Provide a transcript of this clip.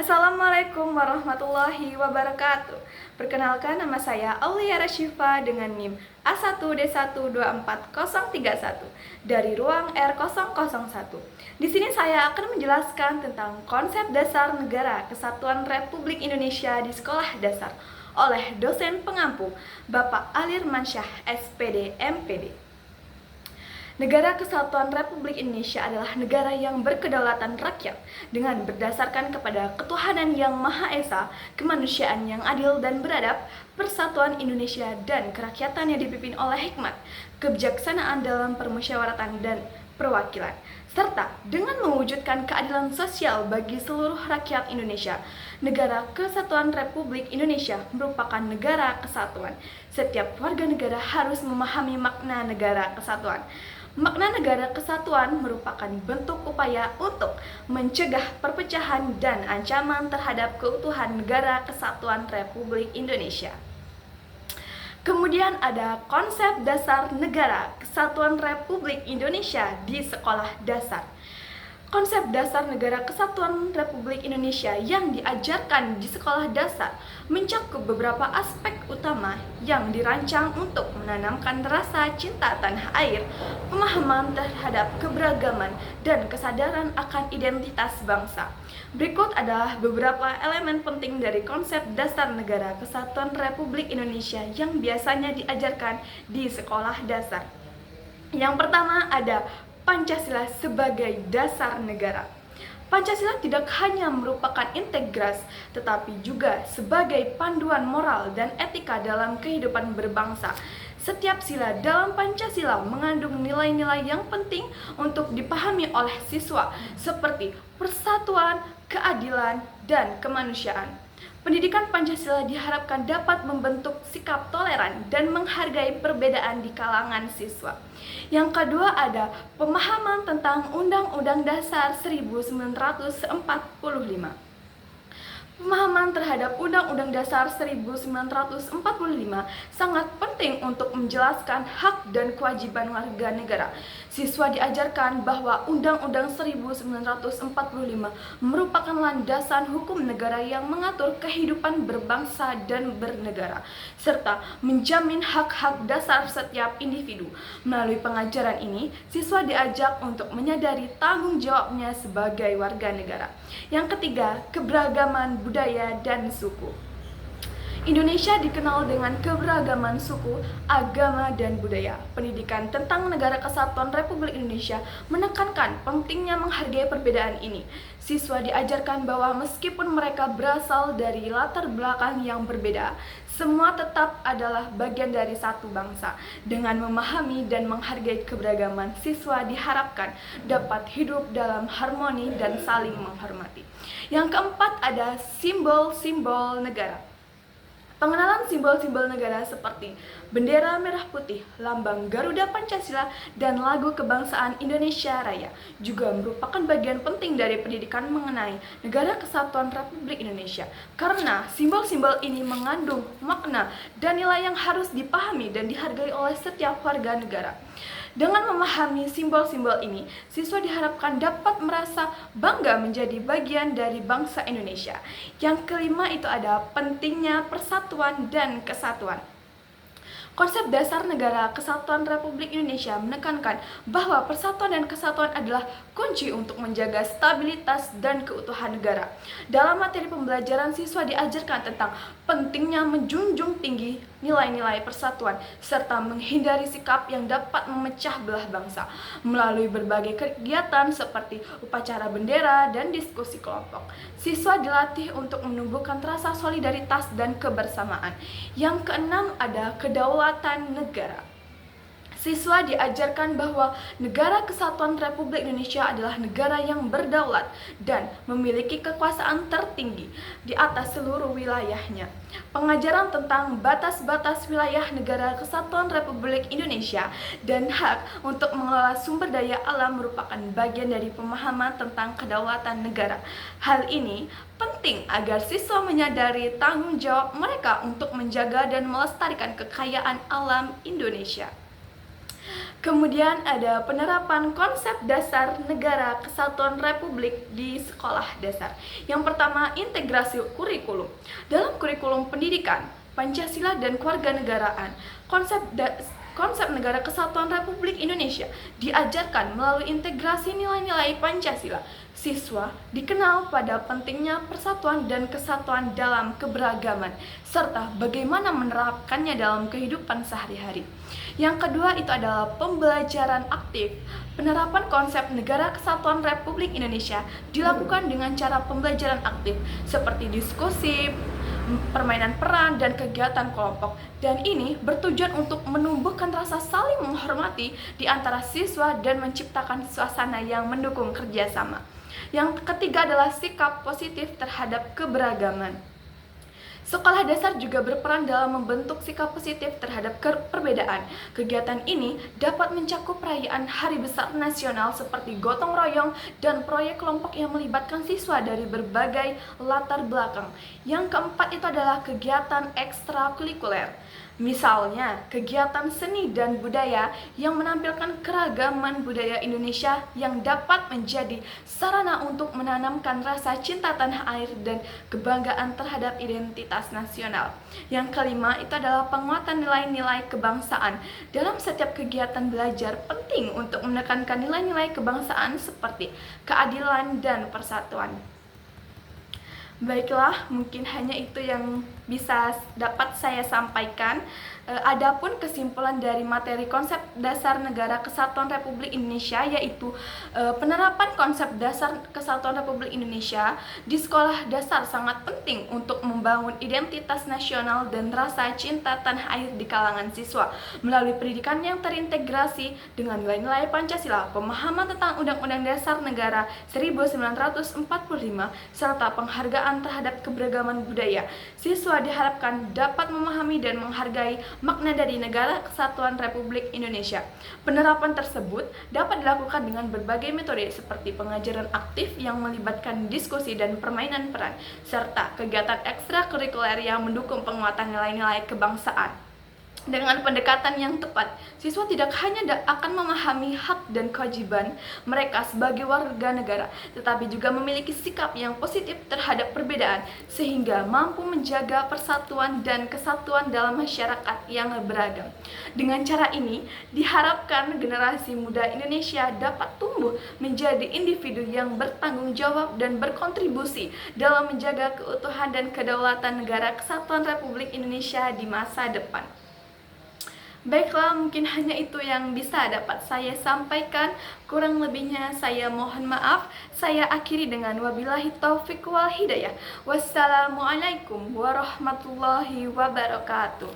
Assalamualaikum warahmatullahi wabarakatuh. Perkenalkan, nama saya Auliara Syifa dengan NIM A1D124031 dari ruang R001. Di sini saya akan menjelaskan tentang konsep dasar Negara Kesatuan Republik Indonesia di Sekolah Dasar oleh dosen pengampu Bapak Alir Mansyah, SPD, MPD. Negara Kesatuan Republik Indonesia adalah negara yang berkedaulatan rakyat dengan berdasarkan kepada ketuhanan yang Maha Esa, kemanusiaan yang adil dan beradab, persatuan Indonesia dan kerakyatan yang dipimpin oleh hikmat, kebijaksanaan dalam permusyawaratan dan perwakilan, serta dengan mewujudkan keadilan sosial bagi seluruh rakyat Indonesia. Negara Kesatuan Republik Indonesia merupakan negara kesatuan. Setiap warga negara harus memahami makna negara kesatuan. Makna negara kesatuan merupakan bentuk upaya untuk mencegah perpecahan dan ancaman terhadap keutuhan Negara Kesatuan Republik Indonesia. Kemudian ada konsep dasar Negara Kesatuan Republik Indonesia di sekolah dasar. Konsep dasar Negara Kesatuan Republik Indonesia yang diajarkan di sekolah dasar mencakup beberapa aspek utama yang dirancang untuk menanamkan rasa cinta tanah air, pemahaman terhadap keberagaman, dan kesadaran akan identitas bangsa. Berikut adalah beberapa elemen penting dari konsep dasar Negara Kesatuan Republik Indonesia yang biasanya diajarkan di sekolah dasar. Yang pertama ada Pancasila sebagai dasar negara. Pancasila tidak hanya merupakan integras, tetapi juga sebagai panduan moral dan etika dalam kehidupan berbangsa. Setiap sila dalam Pancasila mengandung nilai-nilai yang penting untuk dipahami oleh siswa, seperti persatuan, keadilan, dan kemanusiaan. Pendidikan Pancasila diharapkan dapat membentuk sikap toleran dan menghargai perbedaan di kalangan siswa. Yang kedua ada pemahaman tentang Undang-Undang Dasar 1945. Pemahaman terhadap Undang-Undang Dasar 1945 sangat penting untuk menjelaskan hak dan kewajiban warga negara. Siswa diajarkan bahwa Undang-Undang 1945 merupakan landasan hukum negara yang mengatur kehidupan berbangsa dan bernegara, serta menjamin hak-hak dasar setiap individu. Melalui pengajaran ini, siswa diajak untuk menyadari tanggung jawabnya sebagai warga negara. Yang ketiga, keberagaman budaya dan suku. Indonesia dikenal dengan keberagaman suku, agama, dan budaya. Pendidikan tentang Negara Kesatuan Republik Indonesia menekankan pentingnya menghargai perbedaan ini. Siswa diajarkan bahwa meskipun mereka berasal dari latar belakang yang berbeda, semua tetap adalah bagian dari satu bangsa. Dengan memahami dan menghargai keberagaman, siswa diharapkan dapat hidup dalam harmoni dan saling menghormati. Yang keempat ada simbol-simbol negara. Pengenalan simbol-simbol negara seperti bendera merah putih, lambang Garuda Pancasila, dan lagu kebangsaan Indonesia Raya juga merupakan bagian penting dari pendidikan mengenai Negara Kesatuan Republik Indonesia, karena simbol-simbol ini mengandung makna dan nilai yang harus dipahami dan dihargai oleh setiap warga negara. Dengan memahami simbol-simbol ini, siswa diharapkan dapat merasa bangga menjadi bagian dari bangsa Indonesia. Yang kelima itu ada pentingnya persatuan dan kesatuan. Konsep dasar Negara Kesatuan Republik Indonesia menekankan bahwa persatuan dan kesatuan adalah kunci untuk menjaga stabilitas dan keutuhan negara. Dalam materi pembelajaran, siswa diajarkan tentang pentingnya menjunjung tinggi nilai-nilai persatuan serta menghindari sikap yang dapat memecah belah bangsa melalui berbagai kegiatan seperti upacara bendera dan diskusi kelompok. Siswa dilatih untuk menumbuhkan rasa solidaritas dan kebersamaan. Yang keenam ada kedaulatan negara. Siswa diajarkan bahwa Negara Kesatuan Republik Indonesia adalah negara yang berdaulat dan memiliki kekuasaan tertinggi di atas seluruh wilayahnya. Pengajaran tentang batas-batas wilayah Negara Kesatuan Republik Indonesia dan hak untuk mengelola sumber daya alam merupakan bagian dari pemahaman tentang kedaulatan negara. Hal ini penting agar siswa menyadari tanggung jawab mereka untuk menjaga dan melestarikan kekayaan alam Indonesia. Kemudian ada penerapan konsep dasar negara kesatuan republik di sekolah dasar. Yang pertama, integrasi kurikulum. Dalam kurikulum pendidikan, Pancasila dan kewarganegaraan, konsep negara kesatuan Republik Indonesia diajarkan melalui integrasi nilai-nilai Pancasila. Siswa dikenal pada pentingnya persatuan dan kesatuan dalam keberagaman, serta bagaimana menerapkannya dalam kehidupan sehari-hari. Yang kedua itu adalah pembelajaran aktif. Penerapan konsep negara kesatuan Republik Indonesia dilakukan dengan cara pembelajaran aktif seperti diskusi, permainan peran, dan kegiatan kelompok. Dan ini bertujuan untuk menumbuhkan rasa saling menghormati di antara siswa dan menciptakan suasana yang mendukung kerjasama. Yang ketiga adalah sikap positif terhadap keberagaman. Sekolah dasar juga berperan dalam membentuk sikap positif terhadap perbedaan. Kegiatan ini dapat mencakup perayaan hari besar nasional seperti gotong royong dan proyek kelompok yang melibatkan siswa dari berbagai latar belakang. Yang keempat itu adalah kegiatan ekstrakurikuler. Misalnya, kegiatan seni dan budaya yang menampilkan keragaman budaya Indonesia yang dapat menjadi sarana untuk menanamkan rasa cinta tanah air dan kebanggaan terhadap identitas nasional. Yang kelima itu adalah penguatan nilai-nilai kebangsaan. Dalam setiap kegiatan belajar penting untuk menekankan nilai-nilai kebangsaan seperti keadilan dan persatuan. Baiklah, mungkin hanya itu yang bisa dapat saya sampaikan. Adapun kesimpulan dari materi konsep dasar negara kesatuan Republik Indonesia, yaitu penerapan konsep dasar kesatuan Republik Indonesia di sekolah dasar sangat penting untuk membangun identitas nasional dan rasa cinta tanah air di kalangan siswa melalui pendidikan yang terintegrasi dengan nilai-nilai Pancasila, pemahaman tentang Undang-Undang Dasar Negara 1945, serta penghargaan terhadap keberagaman budaya. Siswa diharapkan dapat memahami dan menghargai makna dari Negara Kesatuan Republik Indonesia. Penerapan tersebut dapat dilakukan dengan berbagai metode seperti pengajaran aktif yang melibatkan diskusi dan permainan peran, serta kegiatan ekstrakurikuler yang mendukung penguatan nilai-nilai kebangsaan. Dengan pendekatan yang tepat, siswa tidak hanya akan memahami hak dan kewajiban mereka sebagai warga negara, tetapi juga memiliki sikap yang positif terhadap perbedaan, sehingga mampu menjaga persatuan dan kesatuan dalam masyarakat yang beragam. Dengan cara ini, diharapkan generasi muda Indonesia dapat tumbuh menjadi individu yang bertanggung jawab dan berkontribusi dalam menjaga keutuhan dan kedaulatan Negara Kesatuan Republik Indonesia di masa depan. Baiklah, mungkin hanya itu yang bisa dapat saya sampaikan. Kurang lebihnya saya mohon maaf. Saya akhiri dengan wabillahi taufiq wal hidayah. Wassalamualaikum warahmatullahi wabarakatuh.